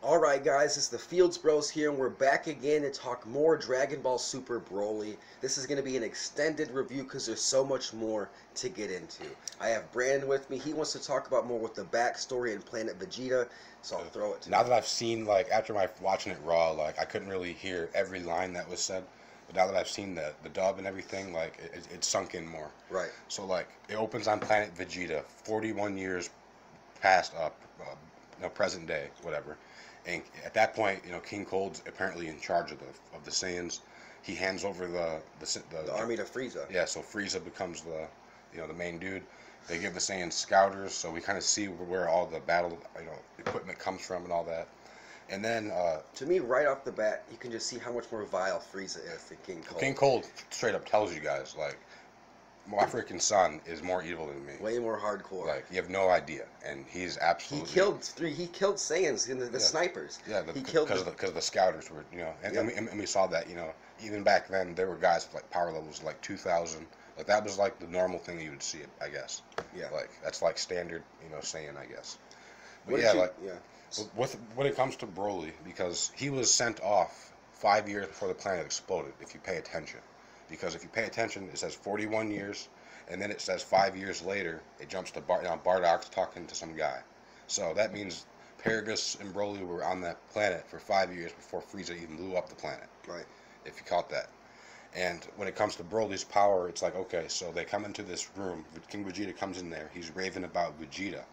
Alright guys, it's the Fields Bros here, and we're back again to talk more Dragon Ball Super Broly. This is going to be an extended review because there's so much more to get into. I have Brandon with me. He wants to talk about more with the backstory and Planet Vegeta, so I'll throw it to Now him. that I've seen, after my watching it raw, I couldn't really hear every line that was said. But now that I've seen the dub and everything, it sunk in more. Right. So, it opens on Planet Vegeta, 41 years past, present day, whatever. And at that point, King Cold's apparently in charge of the Saiyans. He hands over the army to Frieza. Yeah, so Frieza becomes the main dude. They give the Saiyans scouters, so we kind of see where all the battle equipment comes from and all that. And then to me, right off the bat, you can just see how much more vile Frieza is than King Cold. King Cold straight up tells you guys, my freaking son is more evil than me. Way more hardcore. You have no idea, and he's absolutely. He killed Saiyans in the snipers. Yeah, because the scouters were, and we saw that, even back then there were guys with power levels 2,000. That was the normal thing you would see, I guess. Yeah. That's standard, Saiyan, I guess. But when it comes to Broly, because he was sent off 5 years before the planet exploded, if you pay attention. Because if you pay attention, it says 41 years, and then it says 5 years later, it jumps to Bardock's talking to some guy. So that means Paragus and Broly were on that planet for 5 years before Frieza even blew up the planet. Right. If you caught that. And when it comes to Broly's power, it's okay, so they come into this room. King Vegeta comes in there. He's raving about Vegeta.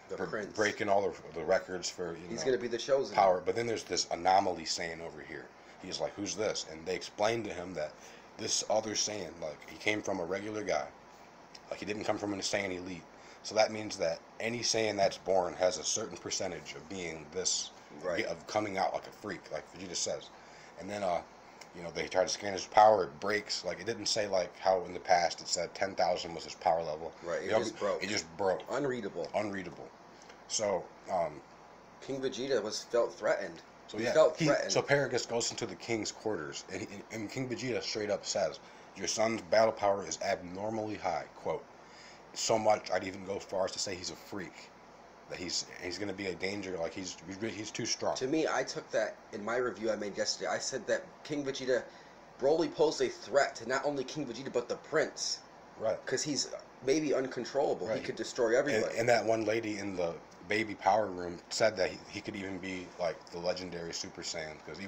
The prince. Breaking all the records for, He's going to be the chosen power. But then there's this anomaly Saiyan over here. He's like, who's this? And they explain to him that this other Saiyan, he came from a regular guy. He didn't come from a Saiyan elite. So that means that any Saiyan that's born has a certain percentage of being this, right, of coming out like a freak, like Vegeta says. And then, they try to scan his power, it breaks. It didn't say how in the past it said 10,000 was his power level. Right, it just broke. It just broke. Unreadable. So, King Vegeta felt threatened. So he yeah, felt threatened. So Paragus goes into the king's quarters, and King Vegeta straight up says, "Your son's battle power is abnormally high." Quote, so much I'd even go as far as to say he's a freak, that he's going to be a danger. He's too strong. To me, I took that in my review I made yesterday. I said that King Vegeta, Broly posed a threat to not only King Vegeta but the Prince. Right. Because he's maybe uncontrollable. Right. He could destroy everybody. And that one lady in the baby power room said that he could even be the legendary Super Saiyan, because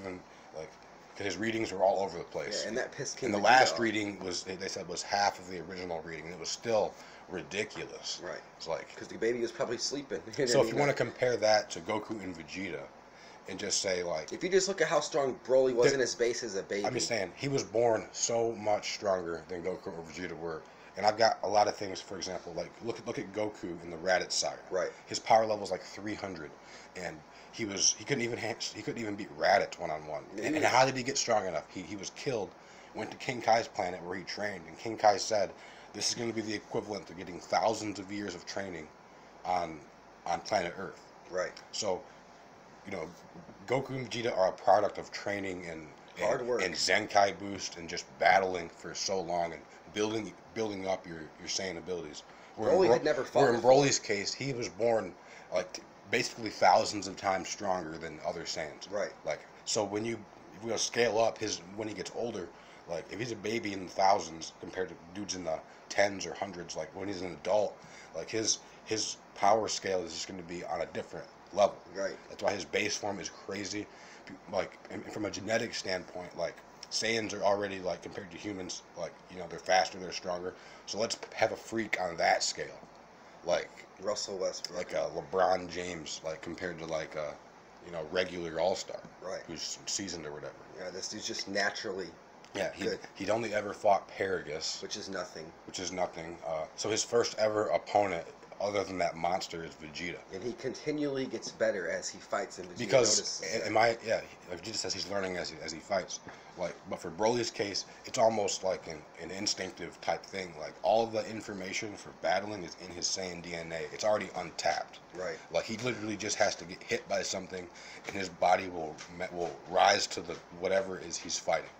his readings were all over the place. Yeah, and that pissed King And the Vegeta last off. reading they said was half of the original reading, and it was still ridiculous. Right. It's because the baby was probably sleeping. So if you want to compare that to Goku and Vegeta, and just say if you just look at how strong Broly was in his base as a baby. I'm just saying he was born so much stronger than Goku or Vegeta were. And I've got a lot of things, for example, look at Goku in the Raditz saga. Right. His power level was 300, and he couldn't even beat Raditz one-on-one. And how did he get strong enough? He was killed, went to King Kai's planet where he trained, and King Kai said, "This is going to be the equivalent to getting thousands of years of training on planet Earth." Right. So, Goku and Vegeta are a product of training and hard work and Zenkai boost and just battling for so long and building up your Saiyan abilities. Broly had never fought. Where in Broly's case, he was born basically thousands of times stronger than other Saiyans. Right. So if we scale up when he gets older, if he's a baby in the thousands compared to dudes in the tens or hundreds, when he's an adult, his power scale is just going to be on a different level. Right. That's why his base form is crazy. And from a genetic standpoint, Saiyans are already compared to humans, they're faster, they're stronger. So let's have a freak on that scale, Russell Westbrook, like a LeBron James, compared to regular all-star, right, who's seasoned or whatever. Yeah, this dude's just naturally. Yeah, he'd only ever fought Paragus, which is nothing. So his first ever opponent, other than that monster, is Vegeta. And he continually gets better as he fights, and Vegeta because Vegeta says he's learning as he fights. But for Broly's case, it's almost like an instinctive type thing. All of the information for battling is in his Saiyan DNA. It's already untapped. Right. He literally just has to get hit by something, and his body will rise to the whatever it is he's fighting.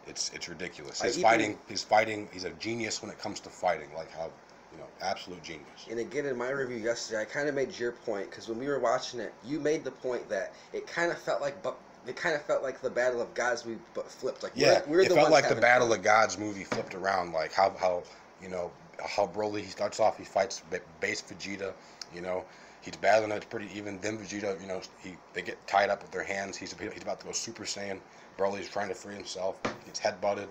It's ridiculous. He's a genius when it comes to fighting. How absolute genius. And again, in my review yesterday, I kind of made your point, because when we were watching it, you made the point that it kind of felt like the Battle of Gods movie, but flipped. Like we're it the felt ones like the Battle of Gods movie flipped around. Like how Broly, he starts off, he fights base Vegeta. He's battling it pretty even. Then Vegeta, they get tied up with their hands. He's about to go Super Saiyan. Broly's trying to free himself. He gets headbutted.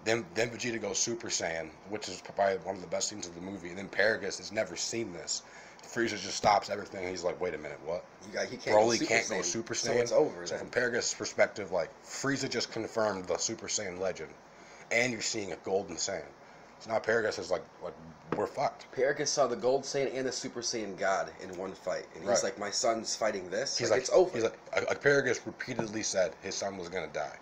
Then Vegeta goes Super Saiyan, which is probably one of the best scenes of the movie. And then Paragus has never seen this. Frieza just stops everything. He's like, wait a minute, what? Broly can't go Super Saiyan. So it's over. So from Paragus' perspective, like, Frieza just confirmed the Super Saiyan legend, and you're seeing a Golden Saiyan. So now Paragus is like we're fucked. Paragus saw the Gold Saiyan and the Super Saiyan God in one fight, and he's like, my son's fighting this. He's like, it's over. He's like Paragus repeatedly said his son was gonna die.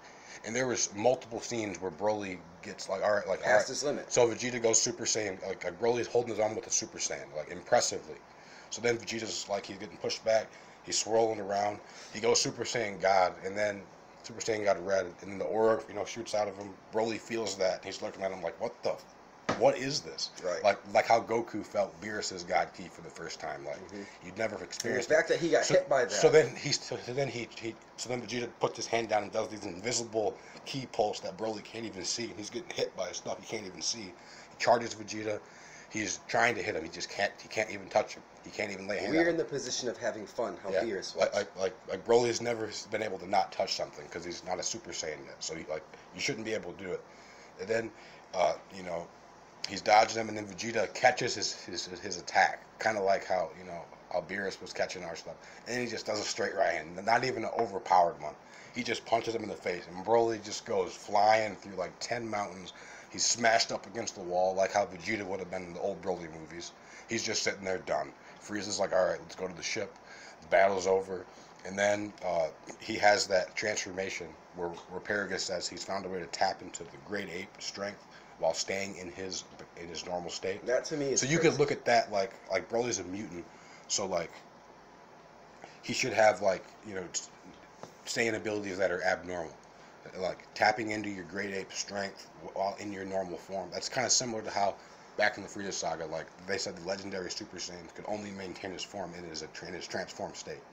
And there was multiple scenes where Broly gets past his limit. So Vegeta goes Super Saiyan, like Broly's holding his own with the Super Saiyan, like impressively. So then Vegeta's like, he's getting pushed back, he's swirling around, he goes Super Saiyan God, and then Super Saiyan God Red, and then the aura, shoots out of him. Broly feels that, and he's looking at him like, what is this? Right. Like how Goku felt Beerus's God Ki for the first time. Like you'd never experienced. The fact that he got hit by that. So then Vegeta puts his hand down and does these invisible ki pulse that Broly can't even see. And he's getting hit by stuff he can't even see. He charges Vegeta. He's trying to hit him. He just can't. He can't even touch him. He can't even lay a hand. We're in the position of having fun. How Beerus was. Like Broly's never been able to not touch something because he's not a Super Saiyan yet. So you shouldn't be able to do it. And then he's dodging him, and then Vegeta catches his attack, kind of like how how Beerus was catching our stuff, and then he just does a straight right hand, not even an overpowered one. He just punches him in the face, and Broly just goes flying through like 10 mountains. He's smashed up against the wall, like how Vegeta would have been in the old Broly movies. He's just sitting there done. Frieza's like, all right, let's go to the ship. The battle's over, and then he has that transformation where Paragus says he's found a way to tap into the great ape strength while staying in his normal state. That to me is so you could look at that like Broly's a mutant, so like he should have Saiyan abilities that are abnormal, like tapping into your great ape strength while in your normal form. That's kind of similar to how back in the Frieza saga, like they said, the legendary Super Saiyan could only maintain his form in his transformed state.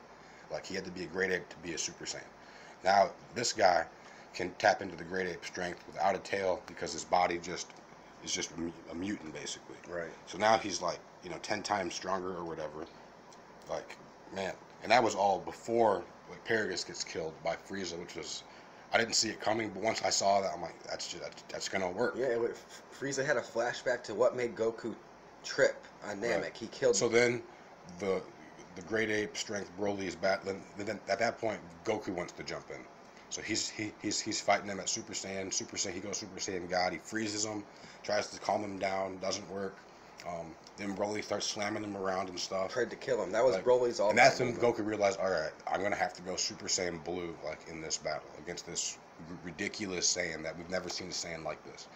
Like he had to be a great ape to be a Super Saiyan. Now this guy can tap into the great ape strength without a tail because his body is just a mutant basically. Right. So now he's 10 times stronger or whatever. Like, man, and that was all before Paragus gets killed by Frieza, which was, I didn't see it coming, but once I saw that, I'm like, that's gonna work. Yeah, Frieza had a flashback to what made Goku trip on Namek. Right. He killed. So then the great ape strength Broly is battling. Then at that point, Goku wants to jump in. So he's fighting him at Super Saiyan. He goes Super Saiyan God. He freezes him, tries to calm him down, doesn't work. Then Broly starts slamming him around and stuff. Tried to kill him. That was Broly's all. And that's when Goku realized, all right, I'm gonna have to go Super Saiyan Blue in this battle against this ridiculous Saiyan that we've never seen a Saiyan like this.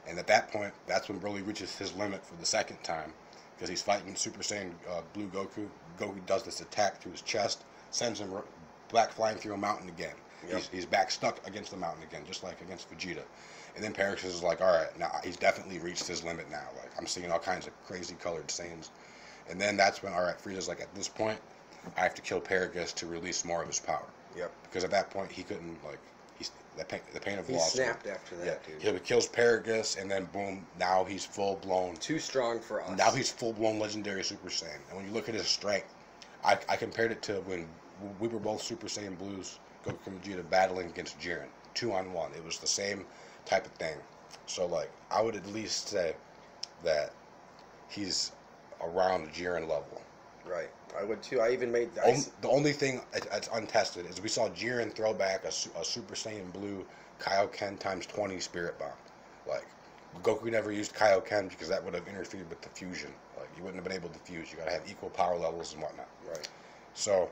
And at that point, that's when Broly reaches his limit for the second time because he's fighting Super Saiyan Blue Goku. Goku does this attack to his chest, sends him back flying through a mountain again. Yep. He's back stuck against the mountain again, just like against Vegeta. And then Paragus is like, all right, now he's definitely reached his limit now. Like, I'm seeing all kinds of crazy colored Saiyans. And then that's when, all right, Frieza's like, at this point, I have to kill Paragus to release more of his power. Yep. Because at that point, he couldn't, the pain of loss. He snapped after that, dude. He kills Paragus, and then boom, now he's full-blown. Too strong for us. Now he's full-blown legendary Super Saiyan. And when you look at his strength, I compared it to when we were both Super Saiyan Blues, Goku and Vegeta battling against Jiren, 2-on-1. It was the same type of thing. So I would at least say that he's around Jiren level. Right. I would too. I even made the only thing that's untested is we saw Jiren throw back a Super Saiyan Blue Kaioken times 20 Spirit Bomb. Goku never used Kaioken because that would have interfered with the fusion. You wouldn't have been able to fuse. You gotta have equal power levels and whatnot. Right. So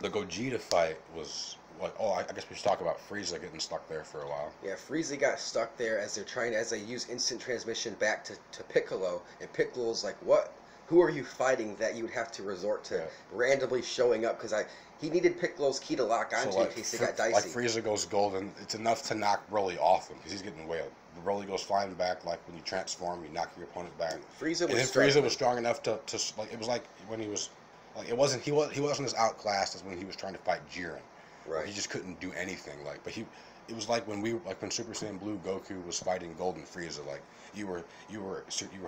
the Gogeta fight was I guess we should talk about Frieza getting stuck there for a while. Yeah, Frieza got stuck there as they use instant transmission back to Piccolo, and Piccolo's like, what? Who are you fighting that you would have to resort to randomly showing up? Because he needed Piccolo's key to lock onto in case it got dicey. Frieza goes golden, it's enough to knock Broly off him because he's getting wailed. Broly goes flying back, like when you transform, you knock your opponent back. Frieza was strong enough to like, it was like when he was like, he wasn't as outclassed as when he was trying to fight Jiren. Right. He just couldn't do anything. Like, but it was like when when Super Saiyan Blue Goku was fighting Golden Frieza. Like you were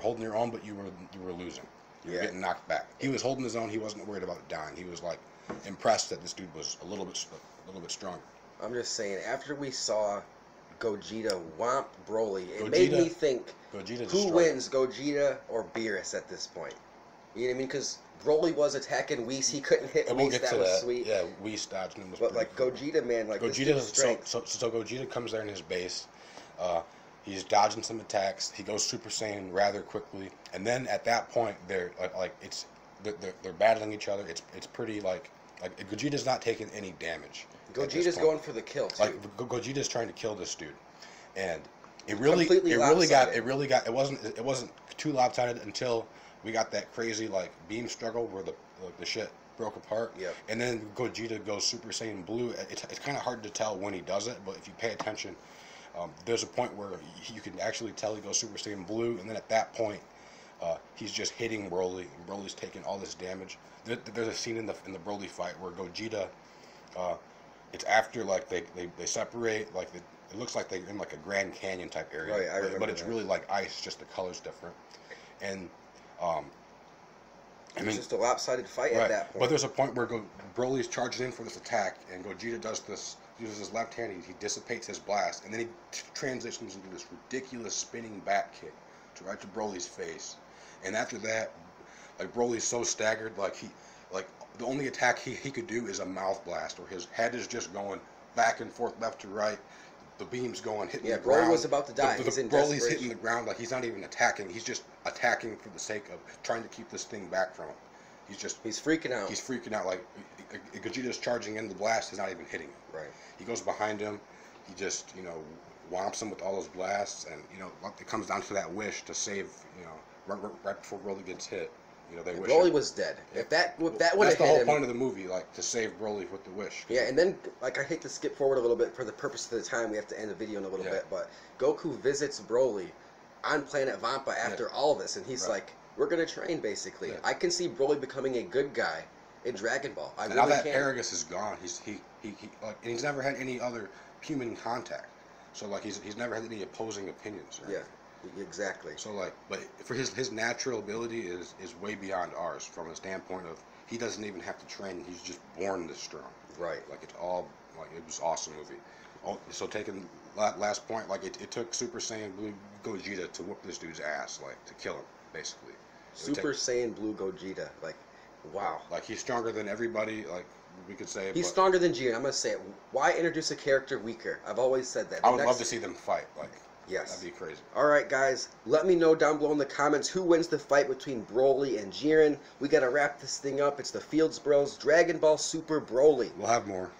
holding your own, but you were losing. You were getting knocked back. He was holding his own. He wasn't worried about dying. He was like impressed that this dude was a little bit stronger. I'm just saying, after we saw Gogeta whomp Broly, it made me think, who wins, Gogeta or Beerus at this point? You know what I mean? Because Broly was attacking Whis. He couldn't hit Whis. That was sweet. Yeah, Whis dodging him was But like cool. Gogeta, man, like Gogeta, so Gogeta comes there in his base. He's dodging some attacks. He goes Super Saiyan rather quickly, and then at that point, they're battling each other. It's pretty like Gogeta's not taking any damage. Gogeta's going for the kill too. Like Gogeta's trying to kill this dude, and it wasn't too lopsided until we got that crazy like beam struggle where the shit broke apart. Yeah. And then Gogeta goes Super Saiyan Blue. It's kind of hard to tell when he does it, but if you pay attention, there's a point where you can actually tell he goes Super Saiyan Blue, and then at that point, he's just hitting Broly, and Broly's taking all this damage. There's a scene in the Broly fight where Gogeta, it's after like they separate, like it looks like they're in like a Grand Canyon type area, right? I remember but it's really like ice, just the color's different, and I mean, it's just a lopsided fight at that point. But there's a point where Broly's charging in for this attack, and Gogeta uses his left hand, he dissipates his blast, and then he transitions into this ridiculous spinning back kick right to Broly's face. And after that, like Broly's so staggered, like the only attack he could do is a mouth blast, where his head is just going back and forth, left to right. The beam's going, hitting the ground. Broly was about to die. Broly's hitting the ground, like he's not even attacking. He's just attacking for the sake of trying to keep this thing back from him. He's freaking out. He's freaking out. Like Gogeta's charging in, the blast is not even hitting him. Right. He goes behind him. He just whomps him with all those blasts, and it comes down to that wish to save. Right before Broly gets hit. Broly was dead. If that would have hit him, that's the whole point of the movie, like to save Broly with the wish. Yeah, and then like I hate to skip forward a little bit for the purpose of the time. We have to end the video in a little bit, but Goku visits Broly on planet Vampa after all this, and he's like, "We're gonna train." Basically, I can see Broly becoming a good guy in Dragon Ball. Now that Paragus is gone, and he's never had any other human contact, so like he's never had any opposing opinions. Right? Yeah. Exactly. So but for his natural ability is way beyond ours from a standpoint of he doesn't even have to train. He's just born this strong. Right. Like it's all it was an awesome movie. So taking last point, like it took Super Saiyan Blue Gogeta to whoop this dude's ass, like to kill him basically. Super Saiyan Blue Gogeta, like wow. Like he's stronger than everybody. Like we could say he's stronger than Jiren. I'm gonna say it. Why introduce a character weaker? I've always said that. I would love to see them fight. Like. Yes. That'd be crazy. Alright, guys. Let me know down below in the comments who wins the fight between Broly and Jiren. We gotta wrap this thing up. It's the Fields Bros Dragon Ball Super Broly. We'll have more.